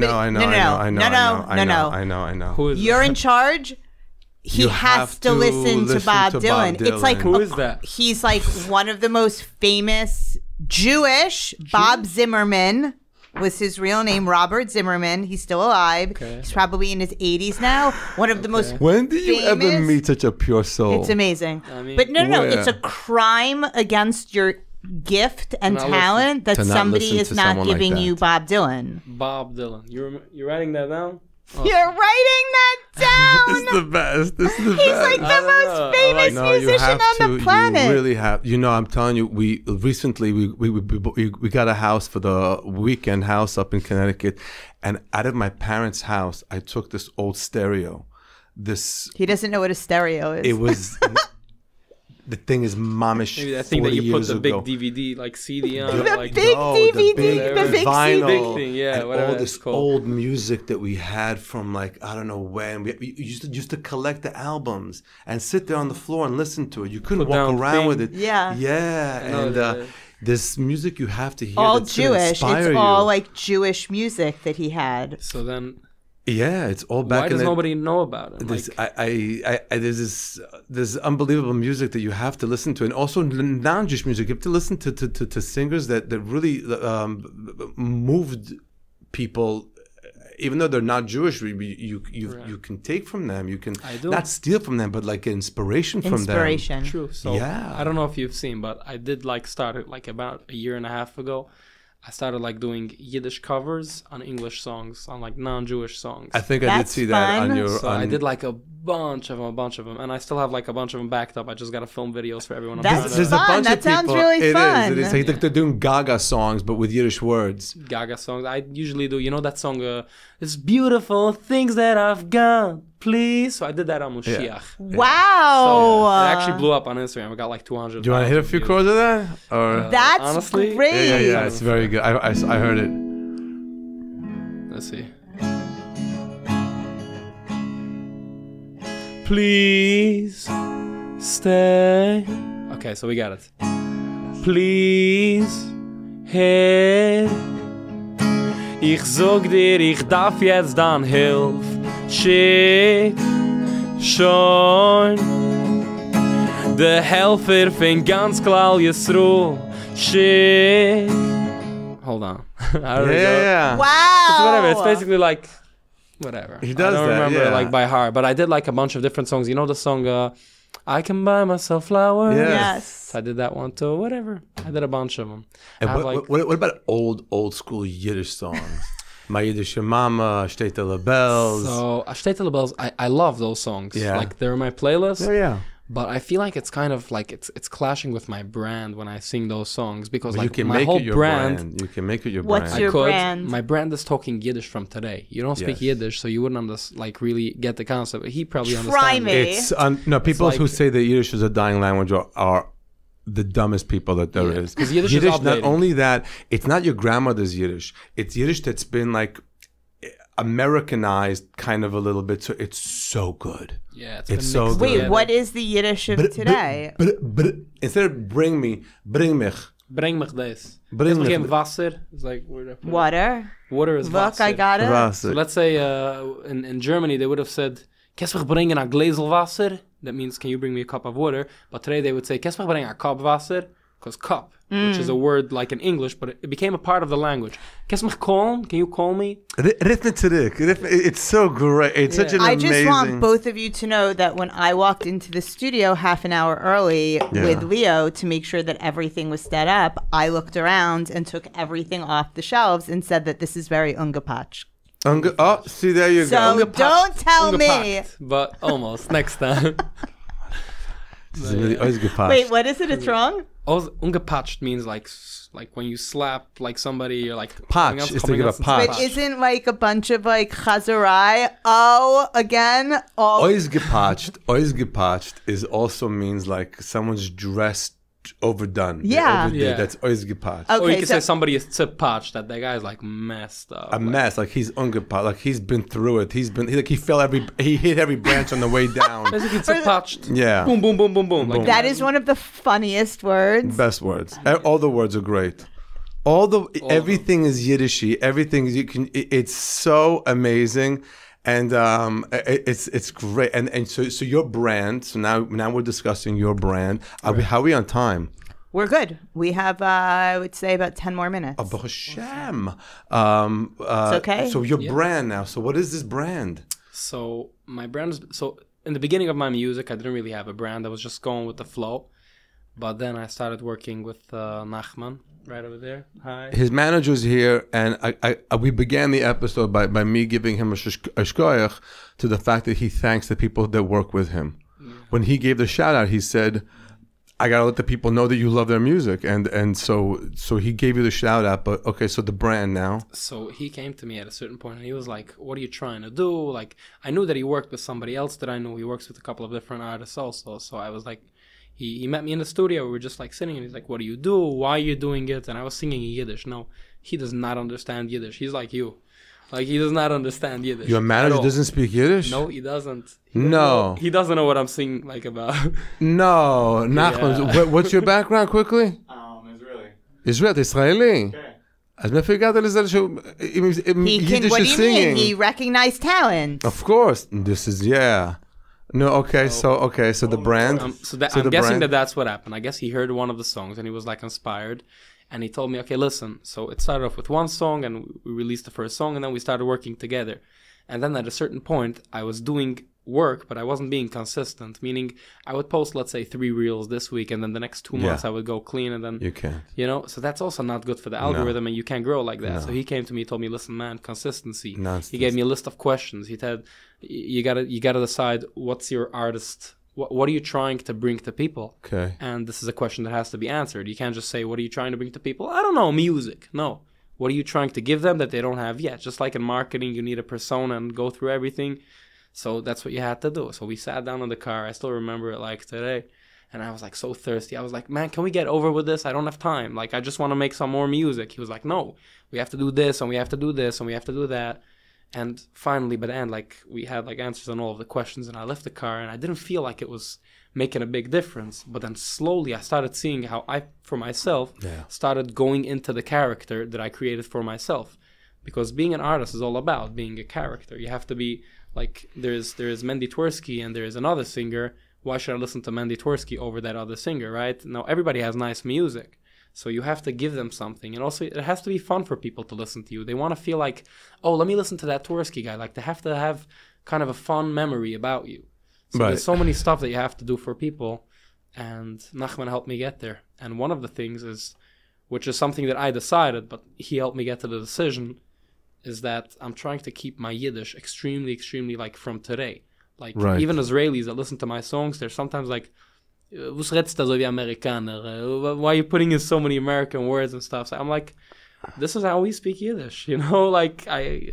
know. Who is You're in charge. He You has have to listen to Bob Bob Dylan. It's like Who is that? He's like one of the most famous Jewish. Bob Zimmerman was his real name. Robert Zimmerman. He's still alive. Okay. He's probably in his 80s now. One of the most When do you ever famous- meet such a pure soul? It's amazing. I mean, but no, where? it's a crime against your gift and To not talent that To not somebody listen is to not someone like giving you that. Bob Dylan. Bob Dylan. You're writing that down? You're writing that down. This is the best. This is the He's best. like the I don't most know. famous No, you musician have on the planet. You really have. You know, I'm telling you. We recently we got a house for the weekend house up in Connecticut, and out of my parents' house, I took this old stereo. He doesn't know what a stereo is. It was. The thing is momish. Maybe that thing 40 that you put years the ago. big DVD like CD on. The like, big DVD, the big vinyl, Big thing, yeah, and whatever all it's this called. old music that we had from like I don't know when. We used to collect the albums and sit there on the floor and listen to it. You couldn't Put walk down around thing. with it. Yeah. Yeah, I know and that. this music you have to hear. all that's gonna Jewish. inspire It's all you. like Jewish music that he had. So then, Yeah, it's all back why in does the, nobody know about it? This, Like, there's this unbelievable music that you have to listen to, and also non-Jewish music. You have to listen to singers that really moved people, even though they're not Jewish. You can take from them. You can I do. not steal from them, but like get inspiration from them. Inspiration. true. So Yeah. I don't know if you've seen, but I did like started like about a year and a half ago. I started like doing Yiddish covers on English songs, on like non-Jewish songs. I think I did That's see that fun. on your. So on, I did like a bunch of them, and I still have like a bunch of them backed up. I just gotta film videos for everyone. I'm That's trying to- There's a fun. bunch That of sounds people- really It fun. is. It's like they're doing Gaga songs, but with Yiddish words. Gaga songs. I usually do. You know that song? It's beautiful things that I've got, please. So I did that on Moshiach. Wow. So it actually blew up on Instagram. I got like 200. Do you want to hit a few chords of that? Or That's honestly, great. yeah, it's very good. I heard it. Let's see. Please stay. Okay, so we got it. Please, hey. Ich sag dir, ich darf jetzt dann Hilf. Schick schon. Der Helfer von ganz klar Yisroel. Schick. Hold on. I don't know. Yeah. Wow. It's whatever. It's basically like whatever. He does I don't that, remember yeah. it like by heart, but I did like a bunch of different songs. You know the song I Can Buy Myself Flowers? Yeah. Yes. So I did that one too. Whatever. I did a bunch of them. And I have, like, what about old school Yiddish songs? My Yiddish Mama, Shtete Labels. so Ashtetele Bells, I love those songs. Yeah. Like they're in my playlist. yeah. But I feel like it's kind of like it's clashing with my brand when I sing those songs because But like you can my make whole it your brand. You can make it your What's brand. your- I could. brand? My brand is talking Yiddish from today. You don't speak Yes. Yiddish, so you wouldn't like really get the concept. He probably Try understands. me. It's no people like- who say that Yiddish is a dying language are the dumbest people that there is. 'cause Yiddish is not outdated. only that, it's not your grandmother's Yiddish. It's Yiddish that's been like Americanized kind of a little bit. So it's so good. Yeah, It's been so mixed good. Wait, together. what is the Yiddish of today? Instead of bring me, bring mich. Bring mich das. Bring Bring mich. mich Wasser. It's like where do I put it? Water. Water is Look, Wasser. I got it. So let's say in Germany they would have said, "Kannst mich bringen a Gläsel Wasser?" That means, "Can you bring me a cup of water?" But today they would say, "Kannst mich bringen a Cup Wasser?" Because cup, which is a word like in English, but it became a part of the language. Kannst mich callen? Can you call me? It's so great. It's such an I amazing. just want both of you to know that when I walked into the studio half an hour early with Leo to make sure that everything was set up, I looked around and took everything off the shelves and said that this is very ungepatch. Oh, see, there you So go. don't tell me. Ungepackt, but almost next time. This is really ausgepasst. Wait, what is it? It's wrong? Also, ungepatcht means like when you slap like somebody, you're like Patch is to give a patch. But isn't like a bunch of like chazarai? Oh, again? All Ausgepatcht is also means like someone's dressed overdone. They're Yeah. overdid. Yeah. That's ausgepatcht. Okay, Or you could so- say somebody is patched, that guy is like messed up. A mess, like he's ungepatcht, like he's been through it. He hit every branch on the way down. Basically, patched. Yeah. Boom, boom, boom, boom, boom. Like That is one of the funniest words. Best words. All the words are great. Everything is Yiddishy. Everything it's so amazing. And it's great. And so your brand. So now we're discussing your brand. How are we on time? We're good. We have, I would say, about 10 more minutes. Baruch Hashem. It's okay. So your brand now. So what is this brand? So my brand is, so in the beginning of my music, I didn't really have a brand. I was just going with the flow. But then I started working with Nachman right over there. Hi. His manager's here, and we began the episode by me giving him a shkoyach to the fact that he thanks the people that work with him. Yeah. When he gave the shout out, he said, "I gotta let the people know that you love their music," and so he gave you the shout out. But okay, so the brand now. So he came to me at a certain point, and he was like, "What are you trying to do?" Like, I knew that he worked with somebody else that I knew. He works with a couple of different artists also. So I was like. He met me in the studio. We were just like sitting, and he's like, "What do you do? Why are you doing it?" And I was singing in Yiddish. No, he does not understand Yiddish. He's like you, like he does not understand Yiddish. Your manager doesn't speak Yiddish? No, he doesn't. He doesn't know what I'm singing like about. No, Nachman. What's your background quickly? Israeli. Israeli. Okay. אז מאיפה הגעת לזה שהוא יידיש What do is you mean? singing? He recognized talent. Of course. This is, yeah. No, okay, so the brand. I'm guessing that's what happened. I guess he heard one of the songs and he was like inspired, and he told me, "Okay, listen." So it started off with one song, and we released the first song, and then we started working together. And then at a certain point, I was doing work, but I wasn't being consistent. Meaning, I would post, let's say, 3 reels this week, and then the next 2 months I would go clean, and then You can't. So that's also not good for the algorithm, and you can't grow like that. No. So he came to me, told me, "Listen, man, consistency." Nonsense. He gave me a list of questions. He said, you gotta decide what's your artist. What are you trying to bring to people? Okay. And this is a question that has to be answered. You can't just say, "What are you trying to bring to people?" I don't know, music. No. What are you trying to give them that they don't have yet? Just like in marketing, you need a persona and go through everything. So that's what you had to do. So we sat down in the car. I still remember it like today. And I was like so thirsty. I was like, "Man, can we get over with this? I don't have time. Like, I just want to make some more music." He was like, "No, we have to do this, and we have to do this, and we have to do that." And finally, by the end, like, we had like answers on all of the questions, and I left the car, and I didn't feel like it was making a big difference. But then slowly I started seeing how I, for myself, started going into the character that I created for myself. Because being an artist is all about being a character. You have to be like, there's Mendy Twerski and there's another singer. Why should I listen to Mendy Twerski over that other singer, right? Now, everybody has nice music. So you have to give them something. And also, it has to be fun for people to listen to you. They want to feel like, "Oh, let me listen to that Twerski guy." Like, they have to have kind of a fun memory about you. So there's so many stuff that you have to do for people. And Nachman helped me get there. And one of the things is, which is something that I decided, but he helped me get to the decision, is that I'm trying to keep my Yiddish extremely, extremely like from today. Like, even Israelis that listen to my songs, they're sometimes like, "Was redest du so wie Amerikaner? Why are you putting in so many American words and stuff?" So I'm like, this is how we speak Yiddish, Like,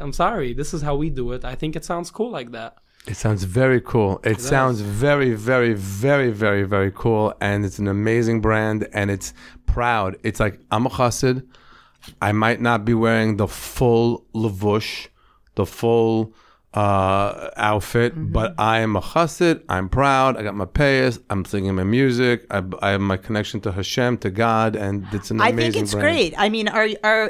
I'm sorry, this is how we do it. I think it sounds cool like that. It sounds very cool. It sounds very, very, very, very, very cool. And it's an amazing brand, and it's proud. It's like, I'm a chassid. I might not be wearing the full levush the full outfit, but I am a chassid. I'm proud. I got my payas. I'm singing my music. I have my connection to Hashem, to God, and it's an amazing I think it's brand. great. I mean,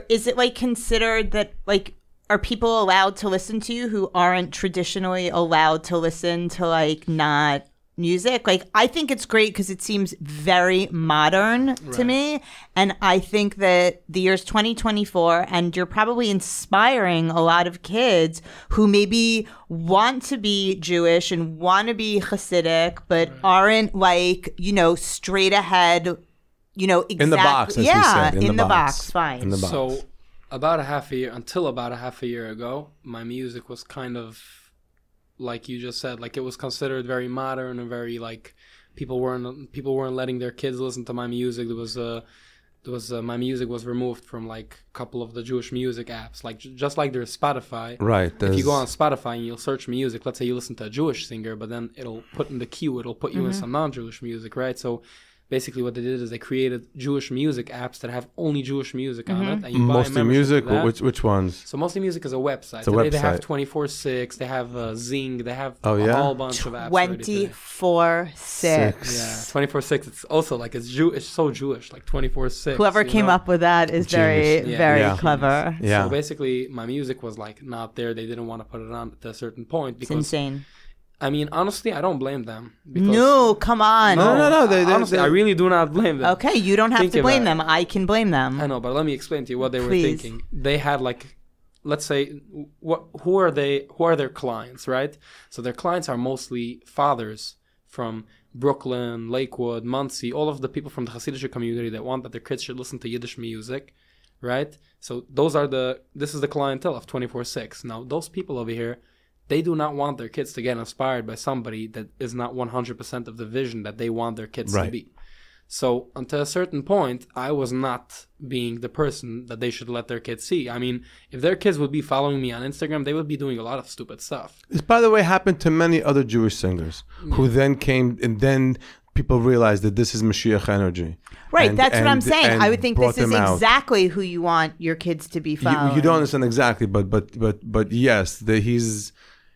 is it like considered that like are people allowed to listen to you who aren't traditionally allowed to listen to like not music? Like, I think it's great because it seems very modern to me, and I think that the year's 2024, and you're probably inspiring a lot of kids who maybe want to be Jewish and want to be Hassidic, but aren't like, you know, straight ahead, you know, exactly. In the box, as we said. In the box, fine. In the box. So until about a half a year ago, my music was kind of, like you just said, like it was considered very modern and very like people weren't letting their kids listen to my music. There was my music was removed from like a couple of the Jewish music apps, like just like there's Spotify. Right. If you go on Spotify and you'll search music, let's say you listen to a Jewish singer, but then it'll put in the queue, it'll put you in some non-Jewish music, right? So basically what they did is they created Jewish music apps that have only Jewish music on it. And you buy a Mostly membership music, to that. or which ones? So Mostly Music is a website. It's a Today they have website. 24/6, they have Zing, they have Oh, a yeah? whole bunch of apps. already today. 24/6. Yeah, 24/6. It's also like it's so Jewish, like 24/6. Whoever you came know? up with that is very, Yeah. very Yeah. clever. Yeah. So basically, my music was like not there. They didn't want to put it on at a certain point It's because insane. I mean, honestly, I don't blame them. Because No, come on. No. honestly, I really do not blame them. Okay, you don't have Think to blame about them. I can blame them. I know, but let me explain to you what they were Please. thinking. They had like, let's say, who are they? Who are their clients, right? So their clients are mostly fathers from Brooklyn, Lakewood, Monsey, all of the people from the Hassidic community that want that their kids should listen to Yiddish music, right? So this is the clientele of 24/6. Now, those people over here, they do not want their kids to get inspired by somebody that is not 100% of the vision that they want their kids to be. So until a certain point, I was not being the person that they should let their kids see. I mean, if their kids would be following me on Instagram, they would be doing a lot of stupid stuff. This, by the way, happened to many other Jewish singers who then came, and then people realized that this is Mashiach energy. Right, And- that's what I'm and- saying. and I would think brought this is them out. exactly who you want your kids to be following. You don't understand exactly, but yes,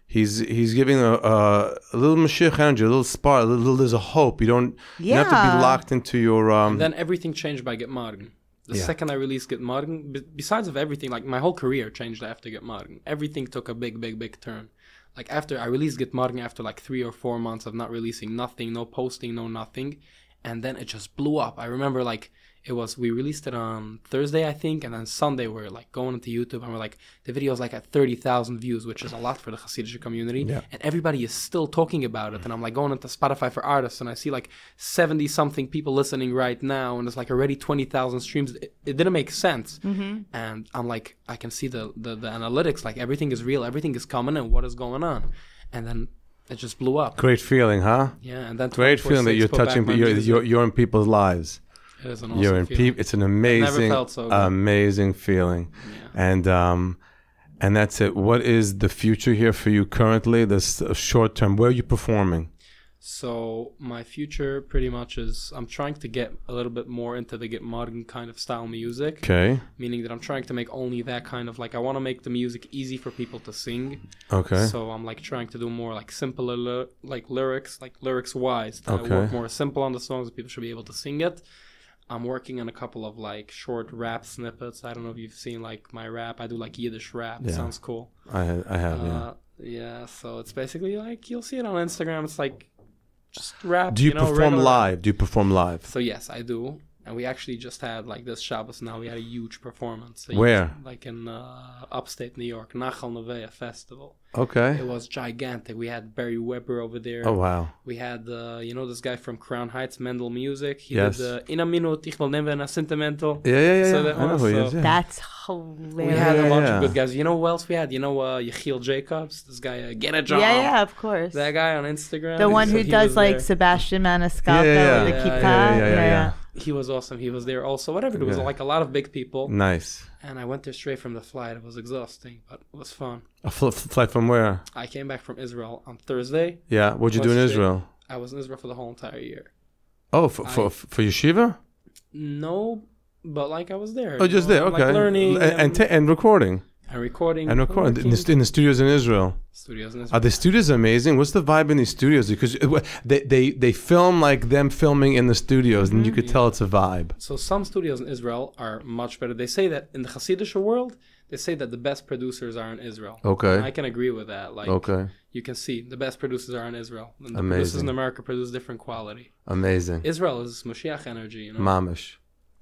he's giving a little Mashiach energy, a little spark, there's a hope. You have to be locked into your. And then everything changed by Get Modern. The second I released Get Modern, besides of everything, like my whole career changed after Get Modern. Everything took a big turn. Like after I released Get Modern, after like 3 or 4 months of not releasing nothing, no posting, no nothing, and then it just blew up. I remember like we released it on Thursday, I think, and then Sunday we're like going into YouTube and we're like, the video is like at 30,000 views, which is a lot for the Hassidic community, and everybody is still talking about it. And I'm like going into Spotify for artists, and I see like 70 something people listening right now, and it's like already 20,000 streams. It didn't make sense, and I'm like, I can see the analytics, like everything is real, everything is coming in, what is going on? And then it just blew up. Great feeling, huh? Yeah, and then Great feeling that you're touching, you're in people's lives. It is an awesome feeling. It's an amazing, felt so good. amazing feeling, and that's it. What is the future here for you currently? This short term. Where are you performing? So my future pretty much is I'm trying to get a little bit more into the Get Modern kind of style music. Okay. Meaning that I'm trying to make only that kind of like, I want to make the music easy for people to sing. Okay. So I'm like trying to do more like simpler lyrics wise. I Okay. work more simple on the songs that people should be able to sing it. I'm working on a couple of like short rap snippets. I don't know if you've seen like my rap. I do like Yiddish rap. It sounds cool. I have, yeah. Yeah, so it's basically like you'll see it on Instagram. It's like just rap. Do you perform regular live? rap. Do you perform live? So yes, I do. And we actually just had like this Shabbos now. We had a huge performance. Where? Like in upstate New York, Nachal Neveah Festival. Okay. It was gigantic. We had Barry Weber over there. Oh wow. We had this guy from Crown Heights, Mendel Music. He Yes. did In a Minute, Ich will nehmen a Sentimental. Yeah. So that I know who he is. Yeah. That's We hilarious. had a bunch Yeah. of good guys. You know who else we had? Yechiel Jacobs, this guy, Get a Job. Yeah, of course. That guy on Instagram. The one who He does was like there. Sebastian Maniscalco Yeah. with the Yeah, kippah. yeah. He was awesome. He was there also. Whatever. There was Yeah. like a lot of big people. Nice. And I went there straight from the flight. It was exhausting, but it was fun. A flight from where? I came back from Israel on Thursday. Yeah. What'd you do in What's Israel? I was in Israel for the whole entire year. Oh, for yeshiva? No, but like I was there. Oh, just there. Okay. Like learning and recording. and And recording. And recording in the studios in Israel. Studios in Are Israel. the studios amazing? What's the vibe in these studios? Because they film like them filming in the studios, and you could tell it's a vibe. So some studios in Israel are much better. They say that in the Hassidic world, they say that the best producers are in Israel. Okay. And I can agree with that. Like, Okay. you can see the best producers are in Israel. And the Amazing. producers in America produce different quality. Amazing. Israel is Mashiach energy, you know? Mamish.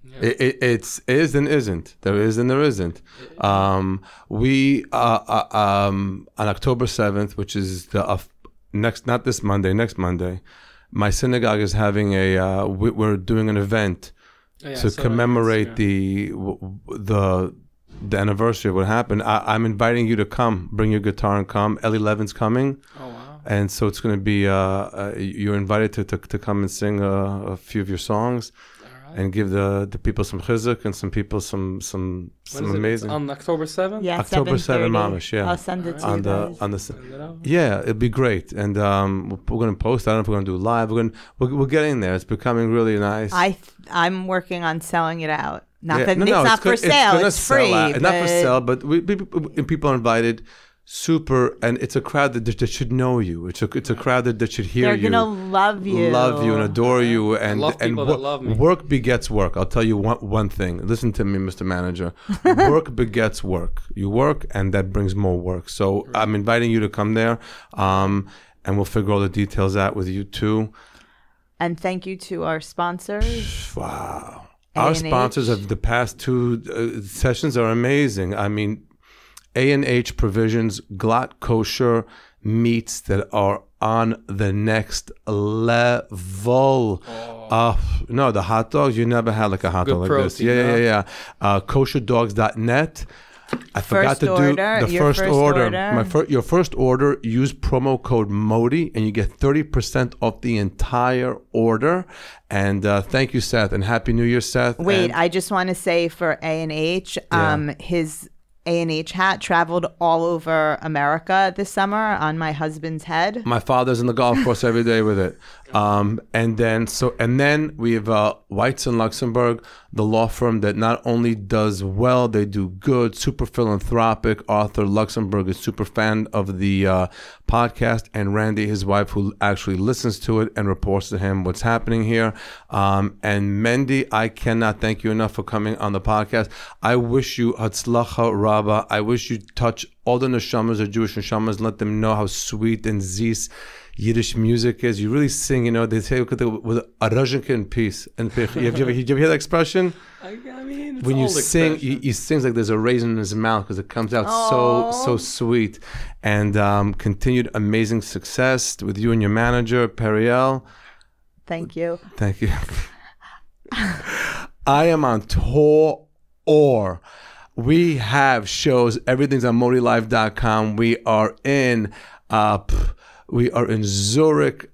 Yeah. It's is and isn't. There is and there isn't. We on October 7th, which is the not this Monday, next Monday, my synagogue is having we're doing an event Oh, yeah, to so commemorate yeah. the anniversary of what happened. I'm inviting you to come. Bring your guitar and come. Ellie Levin's coming. Oh, wow. And so it's going to be, you're invited to come and sing a few of your songs. And give the people some chizuk and some people some amazing. On October 7th? Yeah, October 7th, 7:30. mamish, yeah. I'll send it to on you the guys. on the Send it out. yeah, it'd be great. And we're gonna post. I don't know if we're gonna do live. We're getting there. It's becoming really nice. I'm working on selling it out. Not Yeah, that no, it's no, not for sale. gonna It's sell free. out. Not for but- sale, but people are invited. Super, and it's a crowd that should know you. It's a crowd that should hear They're you. gonna love you. And adore you, and love people that love me. Work begets work. I'll tell you one thing. Listen to me, Mr. Manager. Work begets work. You work, and that brings more work. So I'm inviting you to come there, and we'll figure all the details out with you too. And thank you to our sponsors. Wow, our A&H. sponsors of the past two sessions are amazing. I mean, A&H Provisions, Glatt Kosher meats that are on the next level. No, the hot dogs, you never had like a hot Good dog like this. protein, Yeah. Kosherdogs.net. I forgot to do order, the your first first order. order. Your first order, use promo code MODI and you get 30% off the entire order. And thank you, Seth, and Happy New Year, Seth. Wait, And I just want to say for A&H, Yeah. his A&H hat traveled all over America this summer on my husband's head. my father's in the golf course every day with it. And then we have Weitz in Luxembourg, the law firm that not only does well, they do good, super philanthropic. Arthur Luxembourg is super fan of the podcast, and Randy, his wife, who actually listens to it and reports to him what's happening here. And Mendy, I cannot thank you enough for coming on the podcast. I wish you Hatzlacha Rabba. I wish you touch all the neshamas, the Jewish neshamas, let them know how sweet and zis Yiddish music is. You really sing, they say with a rajinka in peace. And you ever hear that expression? I mean, it's When you old sing, expression. he sings like there's a raisin in his mouth because it comes out so sweet. And continued amazing success with you and your manager, Periel. Thank you. Thank you. I am on tour. We have shows. Everything's on ModiLive.com. We are in Zurich.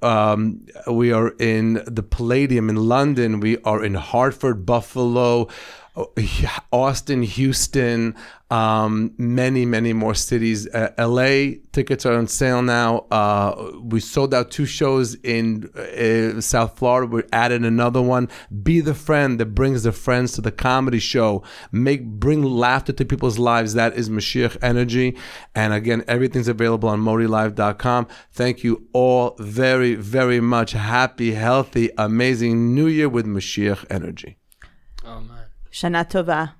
We are in the Palladium in London. We are in Hartford, Buffalo, Austin, Houston, many more cities. LA tickets are on sale now. We sold out 2 shows in South Florida. We added another one. Be the friend that brings the friends to the comedy show. Bring laughter to people's lives. That is Mashiach energy. And again, everything's available on ModiLive.com. Thank you all very, very much. Happy, healthy, amazing New Year with Mashiach energy. Oh, man. Shana Tova.